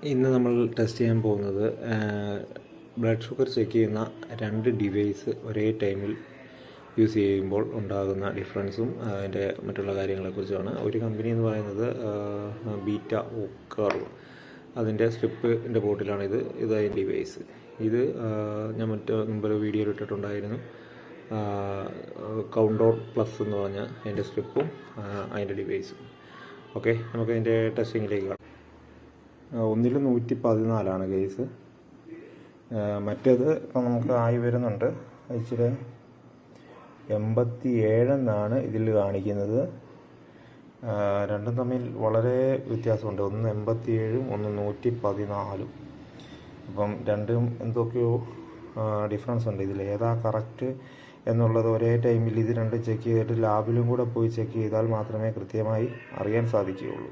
ഇന്ന് നമ്മൾ ടെസ്റ്റ് ചെയ്യാൻ പോകുന്നത് ബ്ലഡ് ഷുഗർ ചെക്ക് ചെയ്യുന്ന രണ്ട് ഡിവൈസ് ഒരേ ടൈമിൽ യൂസ് ചെയ്യുമ്പോൾ ഉണ്ടാകുന്ന ഡിഫറൻസും അതിൻ്റെ മറ്റുള്ള കാര്യങ്ങളെക്കുറിച്ചാണ്. ഒരു കമ്പനി എന്ന് പറയുന്നത് ബീറ്റ കർവ്, അതിൻ്റെ സ്ട്രിപ്പിൻ്റെ ബോട്ടിലാണിത്. അതിൻ്റെ ഡിവൈസ് ഇത് ഞാൻ മുമ്പൊരു വീഡിയോയിൽ ഇട്ടിട്ടുണ്ടായിരുന്നു. കൗണ്ടോൺ പ്ലസ് എന്ന് പറഞ്ഞ അതിൻ്റെ സ്ട്രിപ്പും അതിൻ്റെ ഡിവൈസും. ഓക്കെ, നമുക്ക് അതിൻ്റെ ടെസ്റ്റിങ്ങിലേക്ക് കാണാം. ഒന്നിൽ 114 കേസ്, മറ്റേത് ഇപ്പം നമുക്ക് ആയി വരുന്നുണ്ട്. ഇച്ചിരി 87 എന്നാണ് ഇതിൽ കാണിക്കുന്നത്. രണ്ടും തമ്മിൽ വളരെ വ്യത്യാസമുണ്ട്. ഒന്ന് 87ഉം ഒന്ന് 114. അപ്പം രണ്ടും എന്തൊക്കെയോ ഡിഫറൻസ് ഉണ്ട്. ഇതിൽ ഏതാ കറക്റ്റ് എന്നുള്ളത് ഒരേ ടൈമിൽ ഇത് രണ്ടും ചെക്ക് ചെയ്തിട്ട് ലാബിലും കൂടെ പോയി ചെക്ക് ചെയ്താൽ മാത്രമേ കൃത്യമായി അറിയാൻ സാധിക്കുകയുള്ളൂ.